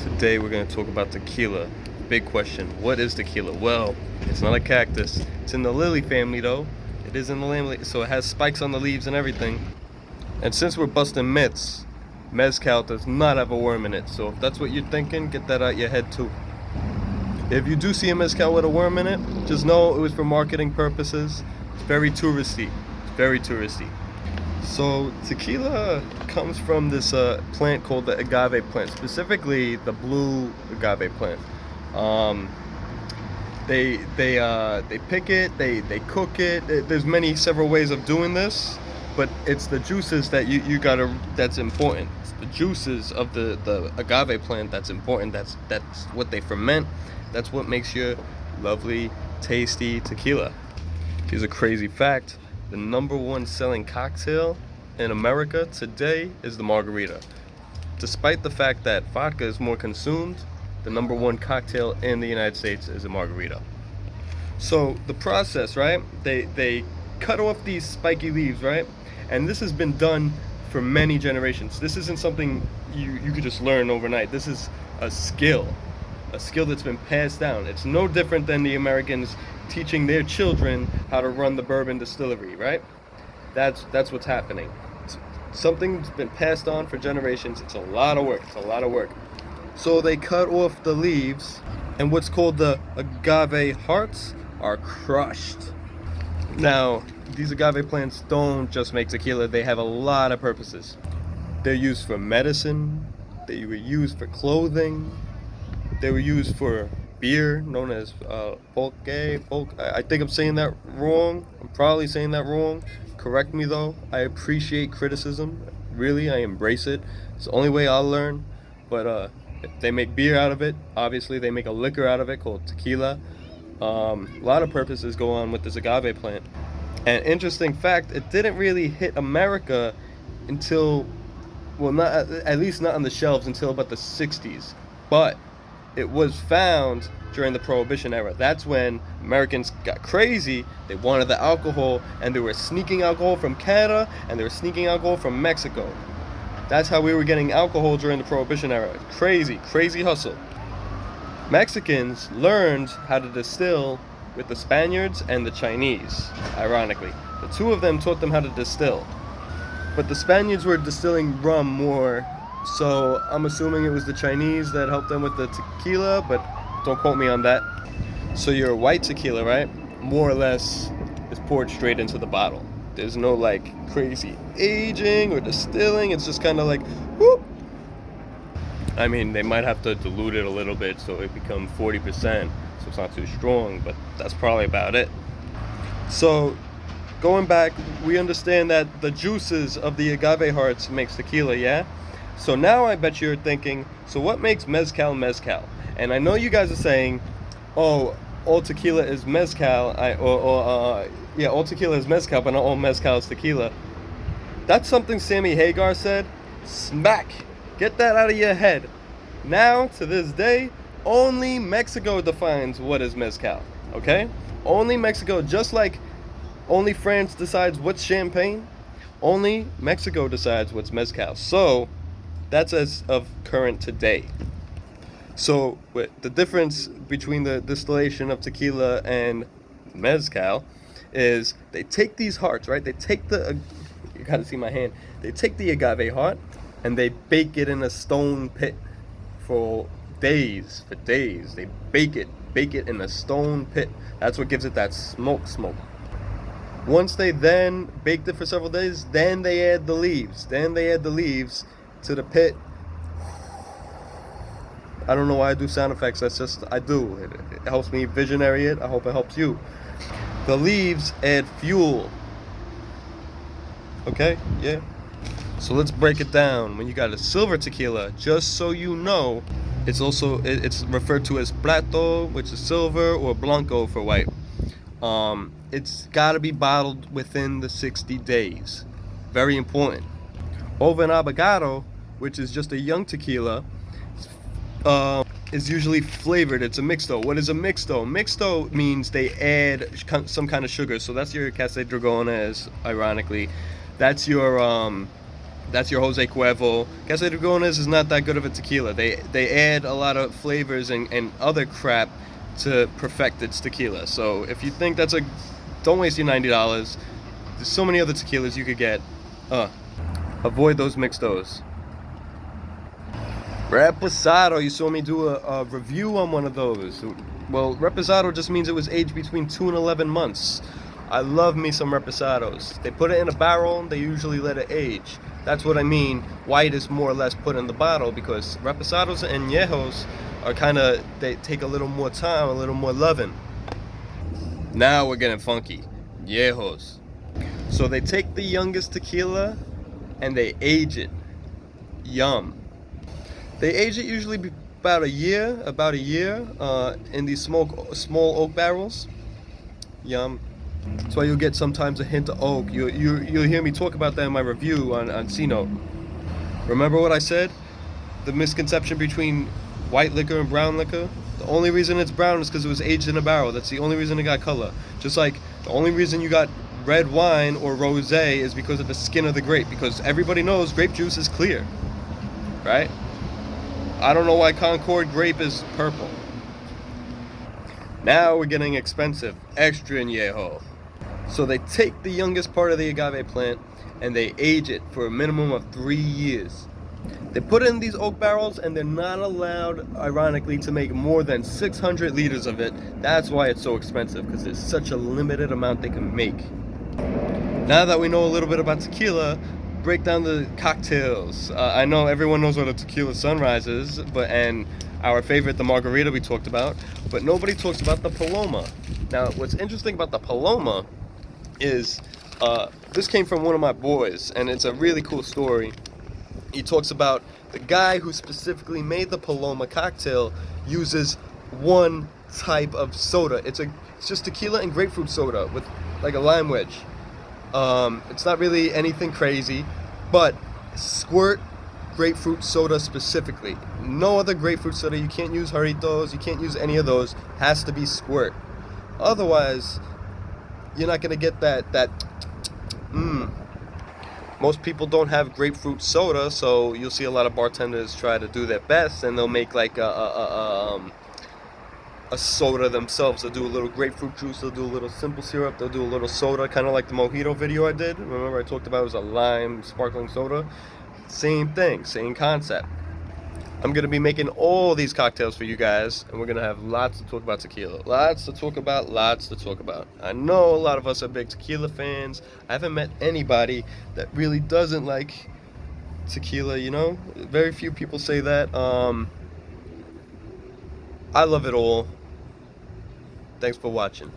Today we're going to talk about tequila. Big question, what is tequila? Well, it's not a cactus. It's in the lily family though. It is in the lily, so it has spikes on the leaves and everything. And since we're busting myths, mezcal does not have a worm in it. So if that's what you're thinking, get that out your head too. If you do see a mezcal with a worm in it, just know it was for marketing purposes. It's very touristy. It's very touristy. So tequila comes from this plant called the agave plant, specifically the blue agave plant. They pick it, they cook it. There's several ways of doing this, but it's the juices that you gotta that's important. It's the juices of the agave plant that's important. That's what they ferment. That's what makes your lovely, tasty tequila. Here's a crazy fact. The #1 selling cocktail in America today is the margarita. Despite the fact that vodka is more consumed, the #1 cocktail in the United States is a margarita. So the process, right? They cut off these spiky leaves, right? And this has been done for many generations. This isn't something you could just learn overnight. This is a skill that's been passed down. It's no different than the Americans teaching their children how to run the bourbon distillery, right? That's what's happening. Something's been passed on for generations. It's a lot of work. So they cut off the leaves, and what's called the agave hearts are crushed. Now, these agave plants don't just make tequila. They have a lot of purposes. They're used for medicine. They were used for clothing. They were used for beer, known as pulque. I think I'm saying that wrong. I'm probably saying that wrong. Correct me though. I appreciate criticism. Really, I embrace it. It's the only way I'll learn. But they make beer out of it. Obviously, they make a liquor out of it called tequila. A lot of purposes go on with this agave plant. And interesting fact, it didn't really hit America until, well, not at least not on the shelves until about the 60s. But it was found during the Prohibition era. That's when Americans got crazy. They wanted the alcohol, and they were sneaking alcohol from Canada, and they were sneaking alcohol from Mexico. That's how we were getting alcohol during the Prohibition era. Crazy hustle. Mexicans learned how to distill with the Spaniards and the Chinese, ironically. The two of them taught them how to distill. But the Spaniards were distilling rum more, so I'm assuming it was the Chinese that helped them with the tequila, but don't quote me on that. So your white tequila, right, more or less is poured straight into the bottle. There's no like crazy aging or distilling. It's just kind of like whoop. I mean, they might have to dilute it a little bit so it becomes 40%, so it's not too strong, but that's probably about it. So going back, we understand that the juices of the agave hearts makes tequila, yeah? So now I bet you're thinking, so what makes mezcal mezcal? And I know you guys are saying, oh, all tequila is mezcal. All tequila is mezcal, but not all mezcal is tequila. That's something Sammy Hagar said. Smack! Get that out of your head. Now, to this day, only Mexico defines what is mezcal, okay? Only Mexico, just like only France decides what's champagne, only Mexico decides what's mezcal. So, that's as of current today. So the difference between the distillation of tequila and mezcal is they take these hearts, right? They take you gotta see my hand. They take the agave heart and they bake it in a stone pit for days. They bake it in a stone pit. That's what gives it that smoke. Once they then baked it for several days, then they add the leaves. To the pit. I don't know why I do sound effects. That's just I do. It helps me visionary it. I hope it helps you. The leaves add fuel. Okay, yeah. So let's break it down. When you got a silver tequila, just so you know, it's referred to as plato, which is silver, or blanco for white. It's got to be bottled within the 60 days. Very important. Joven Abogado, which is just a young tequila, is usually flavored. It's a mixto. What is a mixto? Mixto means they add some kind of sugar. So that's your Casa Dragones, ironically. That's your That's your Jose Cuervo. Casa de Dragones is not that good of a tequila. They add a lot of flavors and other crap to perfect its tequila. So if you think that's a, don't waste your $90. There's so many other tequilas you could get. Avoid those mixtos. Reposado, you saw me do a review on one of those. Well, reposado just means it was aged between 2 and 11 months. I love me some reposados. They put it in a barrel, they usually let it age. That's what I mean. White is more or less put in the bottle because reposados and añejos are they take a little more time, a little more loving. Now we're getting funky. Añejos. So they take the youngest tequila and they age it. Yum. They age it usually about a year, in these small oak barrels. Yum. That's why you'll get sometimes a hint of oak. You'll hear me talk about that in my review on C-Note. Remember what I said? The misconception between white liquor and brown liquor? The only reason it's brown is because it was aged in a barrel. That's the only reason it got color. Just like the only reason you got red wine or rosé is because of the skin of the grape. Because everybody knows grape juice is clear, right? I don't know why Concord grape is purple. Now we're getting expensive. Extra añejo. So they take the youngest part of the agave plant and they age it for a minimum of 3 years. They put it in these oak barrels and they're not allowed, ironically, to make more than 600 liters of it. That's why it's so expensive, because there's such a limited amount they can make. Now that we know a little bit about tequila, break down the cocktails. I know everyone knows what a tequila sunrise is, and our favorite, the margarita, we talked about, but nobody talks about the Paloma. Now, what's interesting about the Paloma is this came from one of my boys, and it's a really cool story. He talks about the guy who specifically made the Paloma cocktail uses one type of soda. It's just tequila and grapefruit soda with like a lime wedge. It's not really anything crazy, but squirt grapefruit soda specifically. No other grapefruit soda. You can't use Jarritos. You can't use any of those. Has to be squirt. Otherwise, you're not gonna get that. Most people don't have grapefruit soda, so you'll see a lot of bartenders try to do their best, and they'll make like a soda themselves. They'll do a little grapefruit juice, they'll do a little simple syrup, they'll do a little soda, kind of like the mojito video I did. Remember I talked about it was a lime sparkling soda? Same thing, same concept. I'm going to be making all these cocktails for you guys, and we're going to have lots to talk about tequila. Lots to talk about. I know a lot of us are big tequila fans. I haven't met anybody that really doesn't like tequila, you know? Very few people say that. I love it all. Thanks for watching.